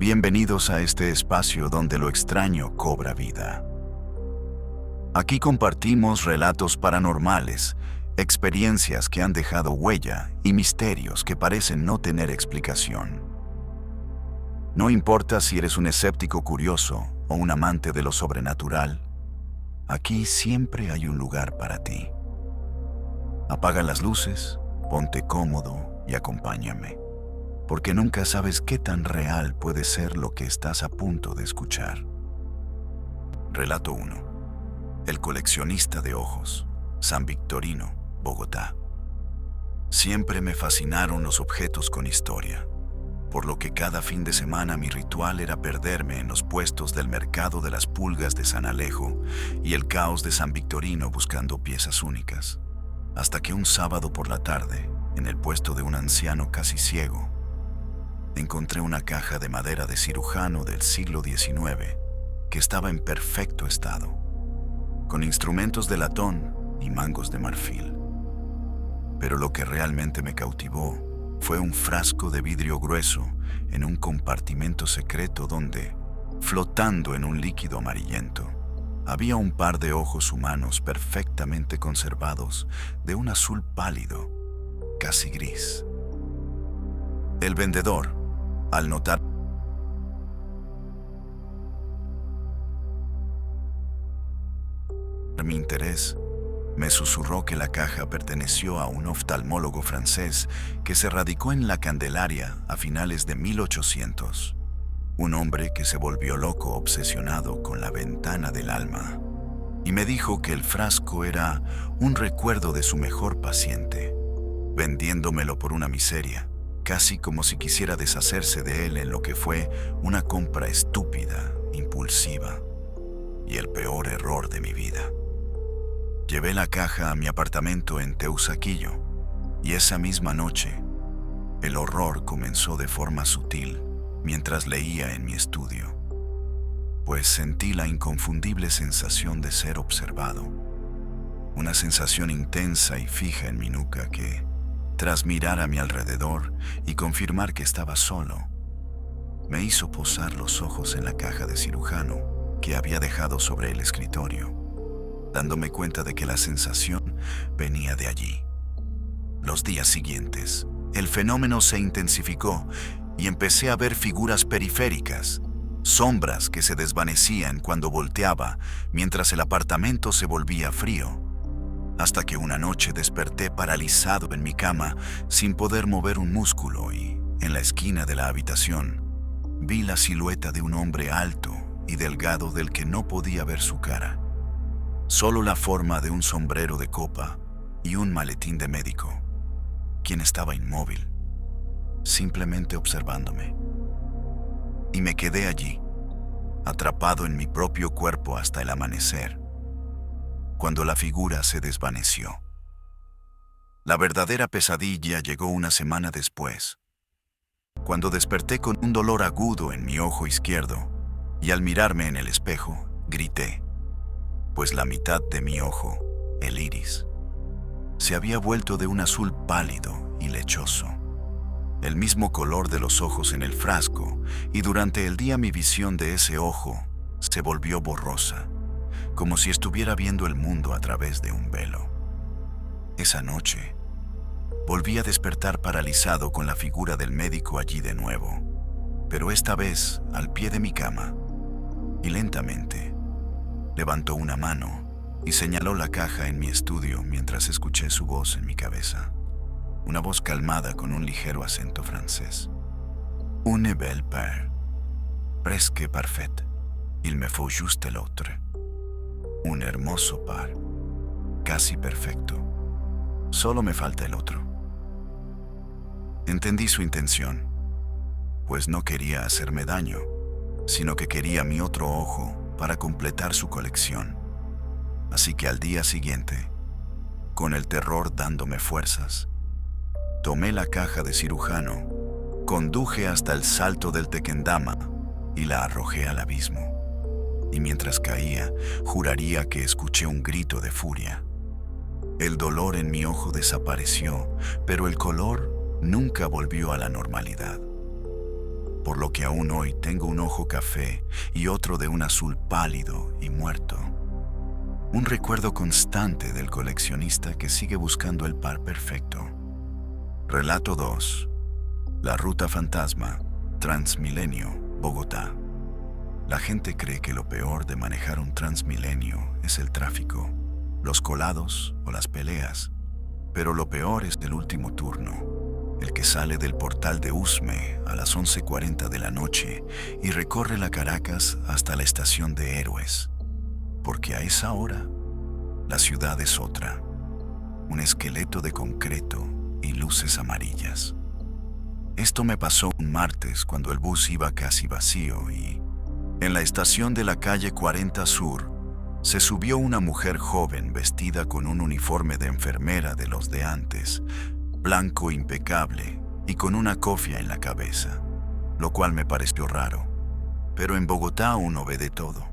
Bienvenidos a este espacio donde lo extraño cobra vida. Aquí compartimos relatos paranormales, experiencias que han dejado huella y misterios que parecen no tener explicación. No importa si eres un escéptico curioso o un amante de lo sobrenatural, aquí siempre hay un lugar para ti. Apaga las luces, ponte cómodo y acompáñame, porque nunca sabes qué tan real puede ser lo que estás a punto de escuchar. Relato 1. El coleccionista de ojos, San Victorino, Bogotá. Siempre me fascinaron los objetos con historia, por lo que cada fin de semana mi ritual era perderme en los puestos del mercado de las pulgas de San Alejo y el caos de San Victorino buscando piezas únicas, hasta que un sábado por la tarde, en el puesto de un anciano casi ciego, encontré una caja de madera de cirujano del siglo XIX que estaba en perfecto estado, con instrumentos de latón y mangos de marfil. Pero lo que realmente me cautivó fue un frasco de vidrio grueso en un compartimento secreto donde, flotando en un líquido amarillento, había un par de ojos humanos perfectamente conservados de un azul pálido, casi gris. El vendedor, al notar mi interés, me susurró que la caja perteneció a un oftalmólogo francés que se radicó en la Candelaria a finales de 1800. Un hombre que se volvió loco obsesionado con la ventana del alma. Y me dijo que el frasco era un recuerdo de su mejor paciente, vendiéndomelo por una miseria, casi como si quisiera deshacerse de él en lo que fue una compra estúpida, impulsiva y el peor error de mi vida. Llevé la caja a mi apartamento en Teusaquillo y esa misma noche, el horror comenzó de forma sutil mientras leía en mi estudio, pues sentí la inconfundible sensación de ser observado, una sensación intensa y fija en mi nuca que, tras mirar a mi alrededor y confirmar que estaba solo, me hizo posar los ojos en la caja de cirujano que había dejado sobre el escritorio, dándome cuenta de que la sensación venía de allí. Los días siguientes, el fenómeno se intensificó y empecé a ver figuras periféricas, sombras que se desvanecían cuando volteaba mientras el apartamento se volvía frío, hasta que una noche desperté paralizado en mi cama sin poder mover un músculo y, en la esquina de la habitación, vi la silueta de un hombre alto y delgado del que no podía ver su cara. Solo la forma de un sombrero de copa y un maletín de médico, quien estaba inmóvil, simplemente observándome. Y me quedé allí, atrapado en mi propio cuerpo hasta el amanecer, cuando la figura se desvaneció. La verdadera pesadilla llegó una semana después, cuando desperté con un dolor agudo en mi ojo izquierdo y al mirarme en el espejo, grité, pues la mitad de mi ojo, el iris, se había vuelto de un azul pálido y lechoso, el mismo color de los ojos en el frasco, y durante el día mi visión de ese ojo se volvió borrosa, como si estuviera viendo el mundo a través de un velo. Esa noche, volví a despertar paralizado con la figura del médico allí de nuevo, pero esta vez al pie de mi cama, y lentamente levantó una mano y señaló la caja en mi estudio mientras escuché su voz en mi cabeza. Una voz calmada con un ligero acento francés. Une belle paire, presque parfaite, il me faut juste l'autre. Un hermoso par, casi perfecto. Solo me falta el otro. Entendí su intención, pues no quería hacerme daño, sino que quería mi otro ojo para completar su colección. Así que al día siguiente, con el terror dándome fuerzas, tomé la caja de cirujano, conduje hasta el salto del Tequendama y la arrojé al abismo. Y mientras caía, juraría que escuché un grito de furia. El dolor en mi ojo desapareció, pero el color nunca volvió a la normalidad. por lo que aún hoy tengo un ojo café y otro de un azul pálido y muerto. Un recuerdo constante del coleccionista que sigue buscando el par perfecto. Relato 2. La ruta fantasma, Transmilenio, Bogotá. La gente cree que lo peor de manejar un Transmilenio es el tráfico, los colados o las peleas, pero lo peor es el último turno, el que sale del portal de Usme a las 11:40 de la noche y recorre la Caracas hasta la estación de Héroes, porque a esa hora la ciudad es otra, un esqueleto de concreto y luces amarillas. Esto me pasó un martes cuando el bus iba casi vacío y, en la estación de la calle 40 Sur, se subió una mujer joven vestida con un uniforme de enfermera de los de antes, blanco impecable y con una cofia en la cabeza, lo cual me pareció raro, pero en Bogotá uno ve de todo.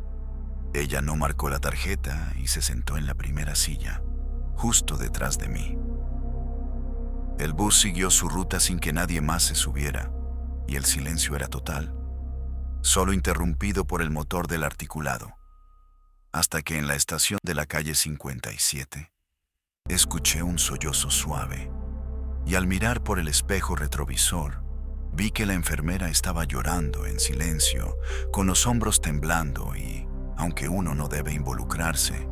Ella no marcó la tarjeta y se sentó en la primera silla, justo detrás de mí. El bus siguió su ruta sin que nadie más se subiera, y el silencio era total, solo interrumpido por el motor del articulado, hasta que en la estación de la calle 57 escuché un sollozo suave, y al mirar por el espejo retrovisor, vi que la enfermera estaba llorando en silencio, con los hombros temblando y, aunque uno no debe involucrarse,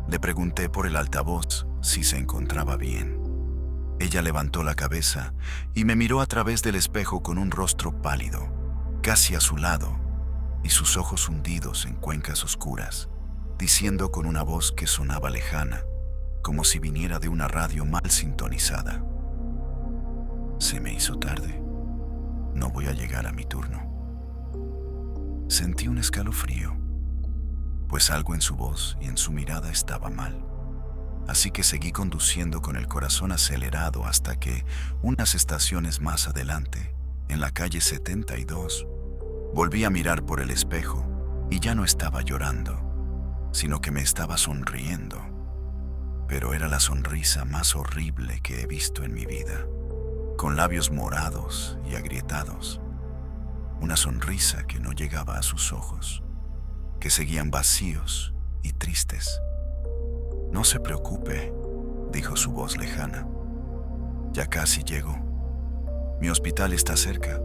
le pregunté por el altavoz si se encontraba bien. Ella levantó la cabeza y me miró a través del espejo con un rostro pálido, casi azulado, y sus ojos hundidos en cuencas oscuras, diciendo con una voz que sonaba lejana, como si viniera de una radio mal sintonizada: Se me hizo tarde. No voy a llegar a mi turno. Sentí un escalofrío, pues algo en su voz y en su mirada estaba mal. Así que seguí conduciendo con el corazón acelerado hasta que, unas estaciones más adelante, en la calle 72, volví a mirar por el espejo y ya no estaba llorando, sino que me estaba sonriendo. Pero era la sonrisa más horrible que he visto en mi vida, con labios morados y agrietados. Una sonrisa que no llegaba a sus ojos, que seguían vacíos y tristes. No se preocupe, dijo su voz lejana. Ya casi llego. Mi hospital está cerca,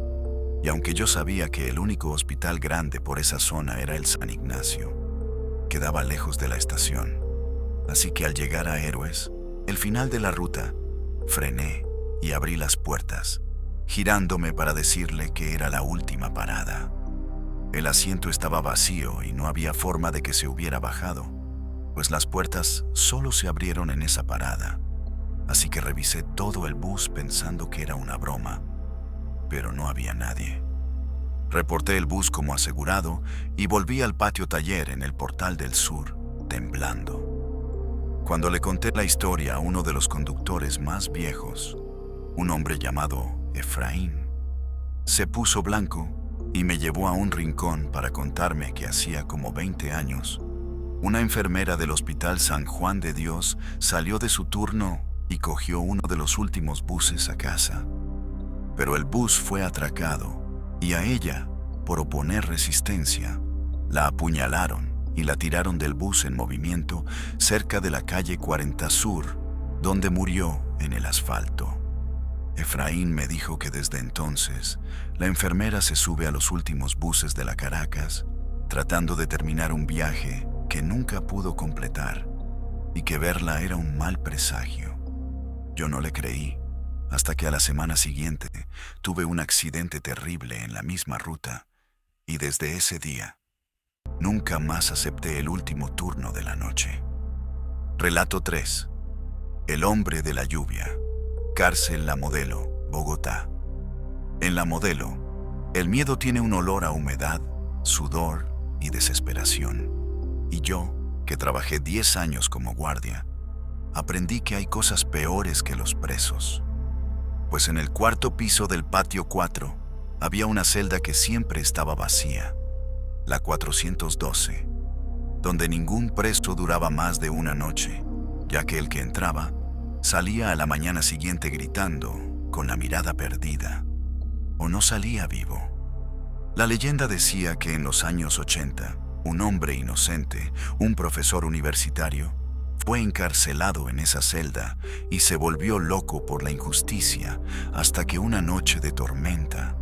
y aunque yo sabía que el único hospital grande por esa zona era el San Ignacio, quedaba lejos de la estación. Así que al llegar a Héroes, el final de la ruta, frené y abrí las puertas, girándome para decirle que era la última parada. El asiento estaba vacío y no había forma de que se hubiera bajado, pues las puertas solo se abrieron en esa parada. Así que revisé todo el bus pensando que era una broma, pero no había nadie. Reporté el bus como asegurado y volví al patio taller en el Portal del Sur, temblando. Cuando le conté la historia a uno de los conductores más viejos, un hombre llamado Efraín, se puso blanco y me llevó a un rincón para contarme que hacía como 20 años, una enfermera del Hospital San Juan de Dios salió de su turno y cogió uno de los últimos buses a casa. Pero el bus fue atracado y a ella, por oponer resistencia, la apuñalaron y la tiraron del bus en movimiento cerca de la calle 40 Sur, donde murió en el asfalto. Efraín me dijo que desde entonces la enfermera se sube a los últimos buses de la Caracas, tratando de terminar un viaje que nunca pudo completar, y que verla era un mal presagio. Yo no le creí, hasta que a la semana siguiente tuve un accidente terrible en la misma ruta, y desde ese día nunca más acepté el último turno de la noche. Relato 3. El hombre de la lluvia. Cárcel La Modelo, Bogotá. En La Modelo, el miedo tiene un olor a humedad, sudor y desesperación. Y yo, que trabajé 10 años como guardia, aprendí que hay cosas peores que los presos. Pues en el cuarto piso del patio 4 había una celda que siempre estaba vacía, la 412, donde ningún preso duraba más de una noche, ya que el que entraba salía a la mañana siguiente gritando, con la mirada perdida, o no salía vivo. La leyenda decía que en los años 80, un hombre inocente, un profesor universitario, fue encarcelado en esa celda y se volvió loco por la injusticia hasta que una noche de tormenta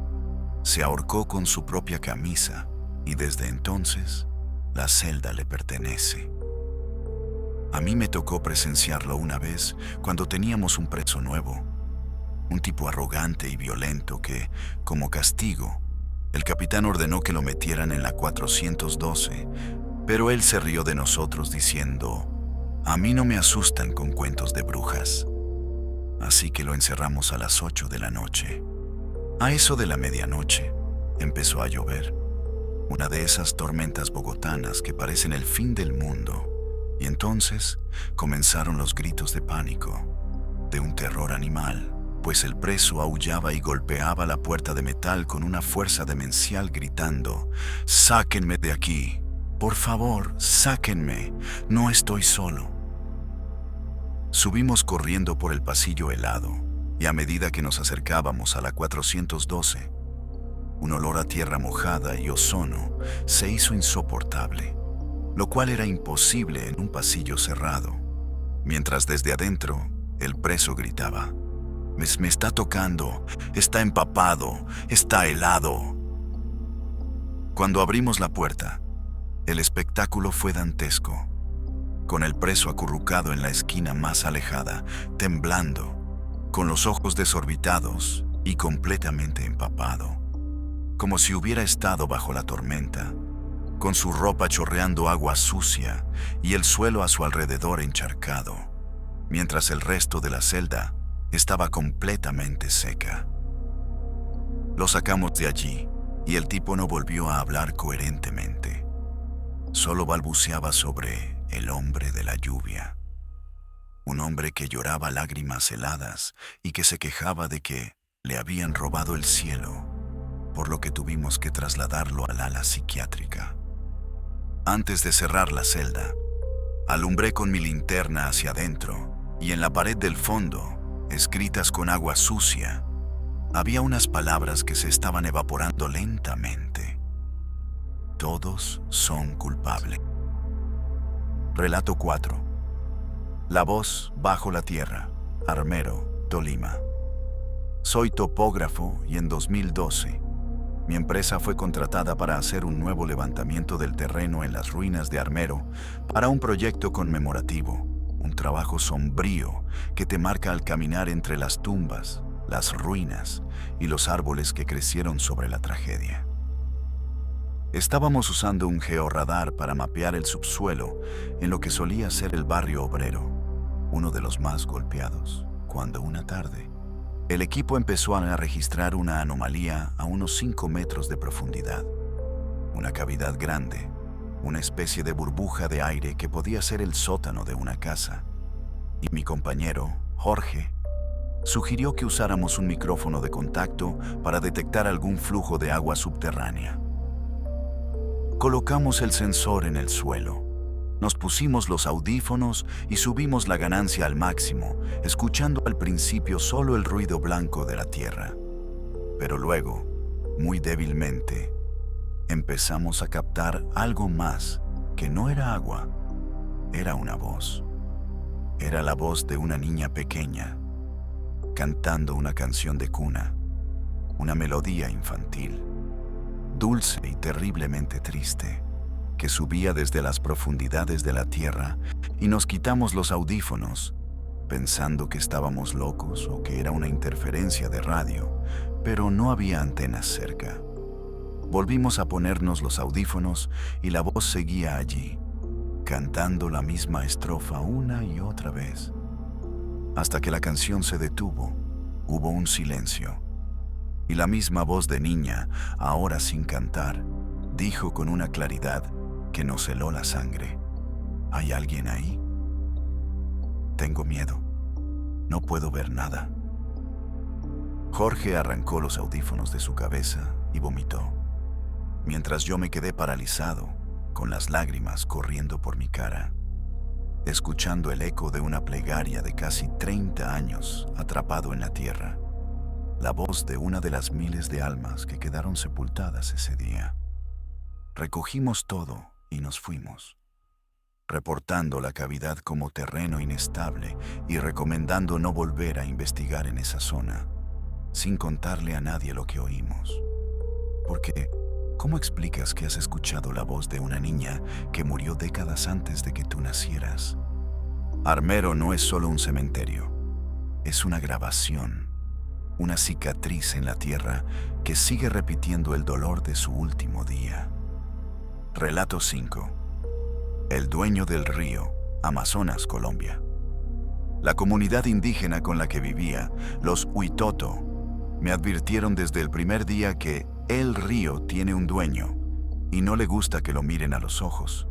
se ahorcó con su propia camisa y desde entonces la celda le pertenece. A mí me tocó presenciarlo una vez cuando teníamos un preso nuevo, un tipo arrogante y violento que, como castigo, el capitán ordenó que lo metieran en la 412, pero él se rió de nosotros diciendo: "A mí no me asustan con cuentos de brujas". Así que lo encerramos a las 8 de la noche. A eso de la medianoche, empezó a llover. Una de esas tormentas bogotanas que parecen el fin del mundo. Y entonces comenzaron los gritos de pánico, de un terror animal, pues el preso aullaba y golpeaba la puerta de metal con una fuerza demencial gritando: "¡Sáquenme de aquí! Por favor, sáquenme, no estoy solo". Subimos corriendo por el pasillo helado, y a medida que nos acercábamos a la 412, un olor a tierra mojada y ozono se hizo insoportable, lo cual era imposible en un pasillo cerrado, mientras desde adentro el preso gritaba: Me está tocando, está empapado, está helado". Cuando abrimos la puerta, el espectáculo fue dantesco, con el preso acurrucado en la esquina más alejada, temblando, con los ojos desorbitados y completamente empapado, como si hubiera estado bajo la tormenta, con su ropa chorreando agua sucia y el suelo a su alrededor encharcado, mientras el resto de la celda estaba completamente seca. Lo sacamos de allí y el tipo no volvió a hablar coherentemente. Solo balbuceaba sobre el hombre de la lluvia. Un hombre que lloraba lágrimas heladas y que se quejaba de que le habían robado el cielo, por lo que tuvimos que trasladarlo al ala psiquiátrica. Antes de cerrar la celda, alumbré con mi linterna hacia adentro y en la pared del fondo, escritas con agua sucia, había unas palabras que se estaban evaporando lentamente. Todos son culpables. Relato 4. La voz bajo la tierra. Armero, Tolima. Soy topógrafo y en 2012 mi empresa fue contratada para hacer un nuevo levantamiento del terreno en las ruinas de Armero para un proyecto conmemorativo, un trabajo sombrío que te marca al caminar entre las tumbas, las ruinas y los árboles que crecieron sobre la tragedia. Estábamos usando un georradar para mapear el subsuelo en lo que solía ser el barrio obrero, uno de los más golpeados, cuando una tarde el equipo empezó a registrar una anomalía a unos 5 metros de profundidad. Una cavidad grande, una especie de burbuja de aire que podía ser el sótano de una casa. Y mi compañero, Jorge, sugirió que usáramos un micrófono de contacto para detectar algún flujo de agua subterránea. Colocamos el sensor en el suelo. Nos pusimos los audífonos y subimos la ganancia al máximo, escuchando al principio solo el ruido blanco de la tierra. Pero luego, muy débilmente, empezamos a captar algo más que no era agua, era una voz. Era la voz de una niña pequeña, cantando una canción de cuna, una melodía infantil, dulce y terriblemente triste, que subía desde las profundidades de la tierra, y nos quitamos los audífonos, pensando que estábamos locos o que era una interferencia de radio, pero no había antenas cerca. Volvimos a ponernos los audífonos y la voz seguía allí, cantando la misma estrofa una y otra vez. Hasta que la canción se detuvo, hubo un silencio, y la misma voz de niña, ahora sin cantar, dijo con una claridad que nos heló la sangre: ¿Hay alguien ahí? Tengo miedo. No puedo ver nada. Jorge arrancó los audífonos de su cabeza y vomitó, mientras yo me quedé paralizado, con las lágrimas corriendo por mi cara, escuchando el eco de una plegaria de casi 30 años atrapado en la tierra. la voz de una de las miles de almas que quedaron sepultadas ese día. Recogimos todo y nos fuimos, reportando la cavidad como terreno inestable y recomendando no volver a investigar en esa zona, sin contarle a nadie lo que oímos. Porque, ¿cómo explicas que has escuchado la voz de una niña que murió décadas antes de que tú nacieras? Armero no es solo un cementerio, es una grabación, una cicatriz en la tierra que sigue repitiendo el dolor de su último día. Relato 5. El dueño del río, Amazonas, Colombia. La comunidad indígena con la que vivía, los Huitoto, me advirtieron desde el primer día que el río tiene un dueño y no le gusta que lo miren a los ojos,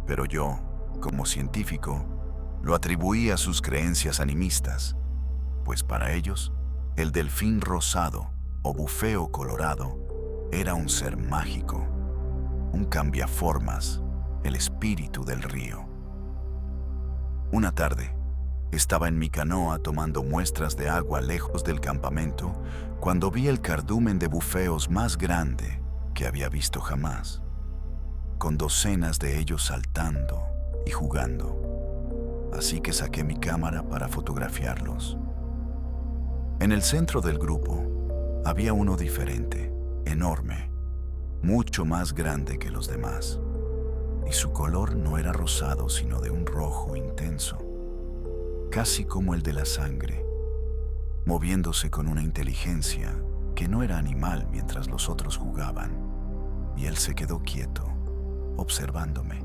pero yo, como científico, lo atribuí a sus creencias animistas, pues para ellos, el delfín rosado o bufeo colorado era un ser mágico, un cambiaformas, el espíritu del río. Una tarde, estaba en mi canoa tomando muestras de agua lejos del campamento cuando vi el cardumen de bufeos más grande que había visto jamás, con docenas de ellos saltando y jugando. Así que saqué mi cámara para fotografiarlos. En el centro del grupo había uno diferente, enorme, mucho más grande que los demás. Y su color no era rosado, sino de un rojo intenso, casi como el de la sangre, moviéndose con una inteligencia que no era animal mientras los otros jugaban. Y él se quedó quieto, observándome,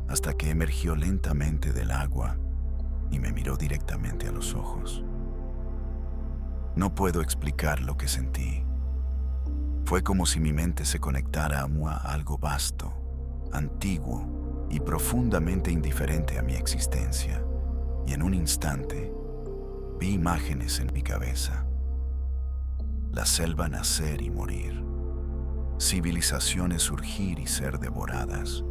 hasta que emergió lentamente del agua y me miró directamente a los ojos. No puedo explicar lo que sentí. Fue como si mi mente se conectara a algo vasto, antiguo y profundamente indiferente a mi existencia, y en un instante vi imágenes en mi cabeza. La selva nacer y morir, civilizaciones surgir y ser devoradas,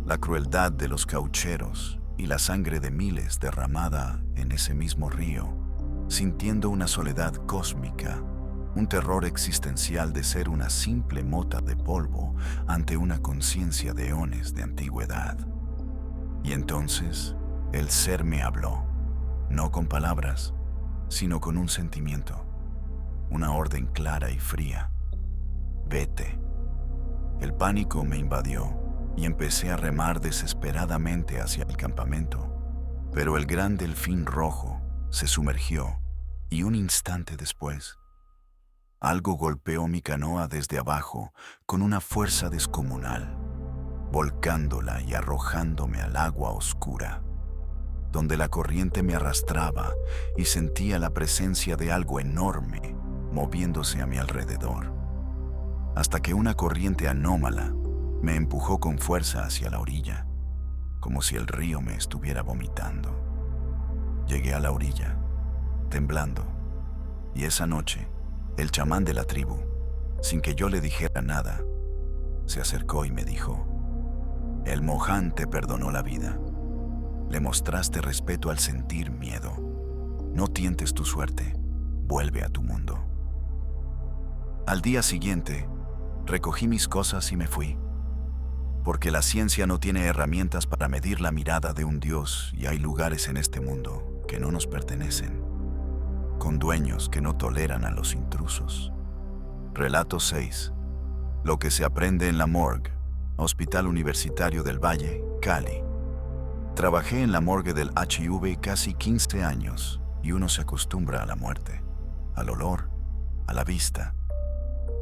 la crueldad de los caucheros y la sangre de miles derramada en ese mismo río, sintiendo una soledad cósmica, un terror existencial de ser una simple mota de polvo ante una conciencia de eones de antigüedad. Y entonces el ser me habló, no con palabras, sino con un sentimiento, una orden clara y fría. Vete. El pánico me invadió y empecé a remar desesperadamente hacia el campamento, pero el gran delfín rojo se sumergió y un instante después, algo golpeó mi canoa desde abajo con una fuerza descomunal, volcándola y arrojándome al agua oscura, donde la corriente me arrastraba y sentía la presencia de algo enorme moviéndose a mi alrededor, hasta que una corriente anómala me empujó con fuerza hacia la orilla, como si el río me estuviera vomitando. Llegué a la orilla, temblando, y esa noche, el chamán de la tribu, sin que yo le dijera nada, se acercó y me dijo: el Moján te perdonó la vida. Le mostraste respeto al sentir miedo. No tientes tu suerte, vuelve a tu mundo. Al día siguiente, recogí mis cosas y me fui, porque la ciencia no tiene herramientas para medir la mirada de un Dios y hay lugares en este mundo que no nos pertenecen, con dueños que no toleran a los intrusos. Relato 6. Lo que se aprende en la morgue, Hospital Universitario del Valle, Cali. Trabajé en la morgue del HIV casi 15 años y uno se acostumbra a la muerte, al olor, a la vista,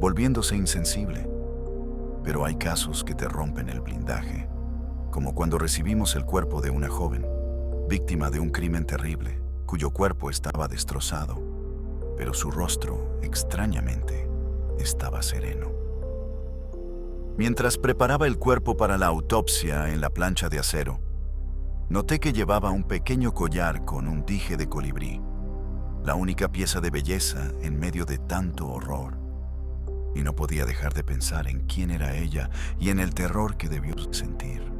volviéndose insensible. Pero hay casos que te rompen el blindaje, como cuando recibimos el cuerpo de una joven, víctima de un crimen terrible, cuyo cuerpo estaba destrozado, pero su rostro, extrañamente, estaba sereno. Mientras preparaba el cuerpo para la autopsia en la plancha de acero, noté que llevaba un pequeño collar con un dije de colibrí, la única pieza de belleza en medio de tanto horror, y no podía dejar de pensar en quién era ella y en el terror que debió sentir.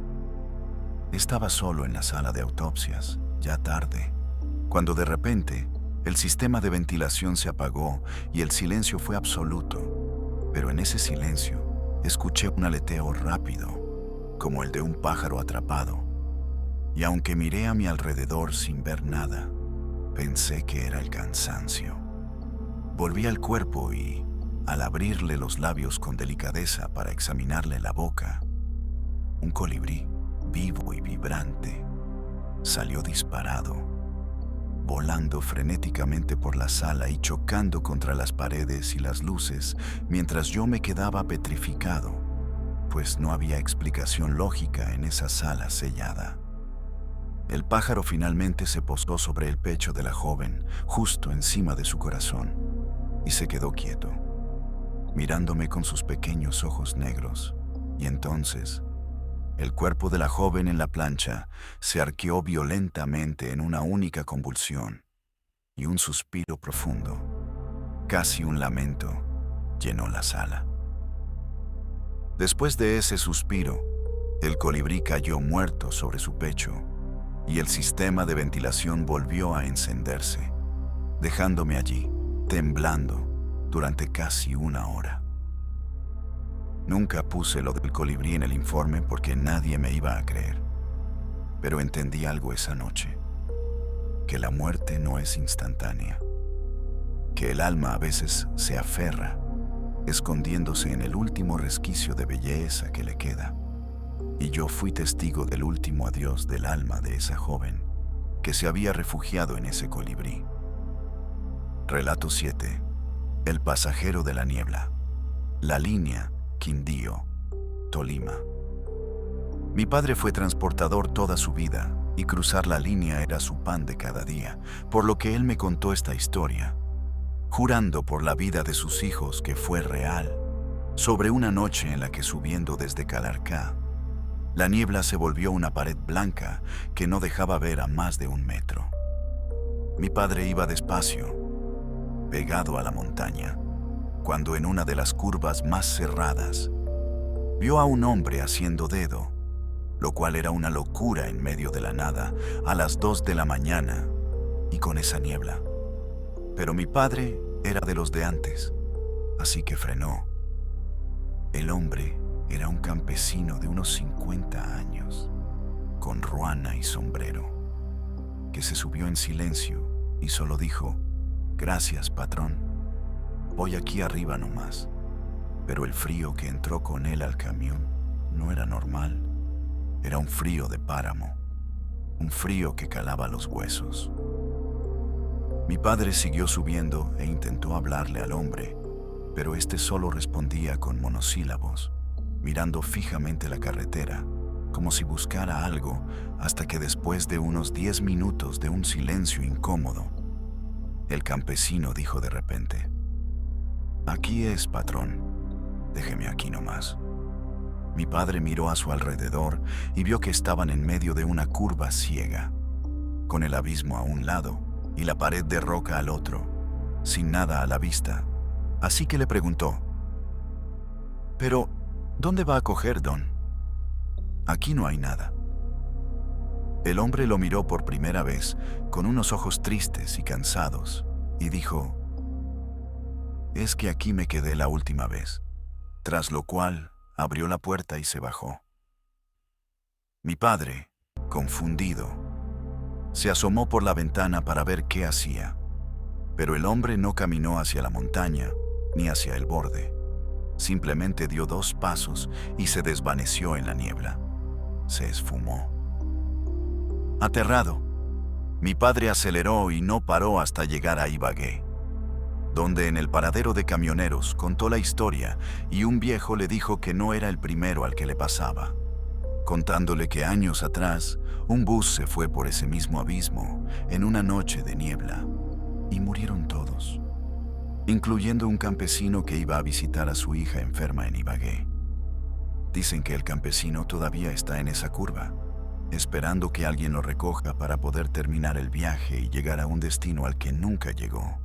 Estaba solo en la sala de autopsias, ya tarde, cuando de repente El sistema de ventilación se apagó y el silencio fue absoluto. Pero en ese silencio escuché un aleteo rápido, como el de un pájaro atrapado. Y aunque miré a mi alrededor sin ver nada, pensé que era el cansancio. Volví al cuerpo y, al abrirle los labios con delicadeza para examinarle la boca, un colibrí, vivo y vibrante, salió disparado, volando frenéticamente por la sala y chocando contra las paredes y las luces, mientras yo me quedaba petrificado, pues no había explicación lógica en esa sala sellada. El pájaro finalmente se posó sobre el pecho de la joven, justo encima de su corazón, y se quedó quieto, mirándome con sus pequeños ojos negros. Y entonces, el cuerpo de la joven en la plancha se arqueó violentamente en una única convulsión, y un suspiro profundo, casi un lamento, llenó la sala. Después de ese suspiro, el colibrí cayó muerto sobre su pecho, y el sistema de ventilación volvió a encenderse, dejándome allí, temblando, durante casi una hora. Nunca puse lo del colibrí en el informe porque nadie me iba a creer. Pero entendí algo esa noche, que la muerte no es instantánea, que el alma a veces se aferra, escondiéndose en el último resquicio de belleza que le queda. Y yo fui testigo del último adiós del alma de esa joven, que se había refugiado en ese colibrí. Relato 7. El pasajero de la niebla. La línea Quindío, Tolima. Mi padre fue transportador toda su vida y cruzar la línea era su pan de cada día, por lo que él me contó esta historia, jurando por la vida de sus hijos que fue real, sobre una noche en la que subiendo desde Calarcá, la niebla se volvió una pared blanca que no dejaba ver a más de 1 metro. Mi padre iba despacio, pegado a la montaña, cuando en una de las curvas más cerradas, vio a un hombre haciendo dedo, lo cual era una locura en medio de la nada, a las 2 de la mañana y con esa niebla. Pero mi padre era de los de antes, así que frenó. El hombre era un campesino de unos 50 años, con ruana y sombrero, que se subió en silencio y solo dijo: «Gracias, patrón. Voy aquí arriba nomás». Pero el frío que entró con él al camión no era normal. Era un frío de páramo, un frío que calaba los huesos. Mi padre siguió subiendo e intentó hablarle al hombre, pero este solo respondía con monosílabos, mirando fijamente la carretera, como si buscara algo, hasta que después de unos 10 minutos de un silencio incómodo, el campesino dijo de repente: «Aquí es, patrón. Déjeme aquí nomás». Mi padre miró a su alrededor y vio que estaban en medio de una curva ciega, con el abismo a un lado y la pared de roca al otro, sin nada a la vista. Así que le preguntó: «¿Pero dónde va a coger, don? Aquí no hay nada». El hombre lo miró por primera vez con unos ojos tristes y cansados y dijo: «Es que aquí me quedé la última vez», tras lo cual abrió la puerta y se bajó. Mi padre, confundido, se asomó por la ventana para ver qué hacía, pero el hombre no caminó hacia la montaña ni hacia el borde. Simplemente dio 2 pasos y se desvaneció en la niebla. Se esfumó. Aterrado, mi padre aceleró y no paró hasta llegar a Ibagué, donde en el paradero de camioneros contó la historia y un viejo le dijo que no era el primero al que le pasaba, contándole que años atrás un bus se fue por ese mismo abismo en una noche de niebla y murieron todos, incluyendo un campesino que iba a visitar a su hija enferma en Ibagué. Dicen que el campesino todavía está en esa curva, esperando que alguien lo recoja para poder terminar el viaje y llegar a un destino al que nunca llegó.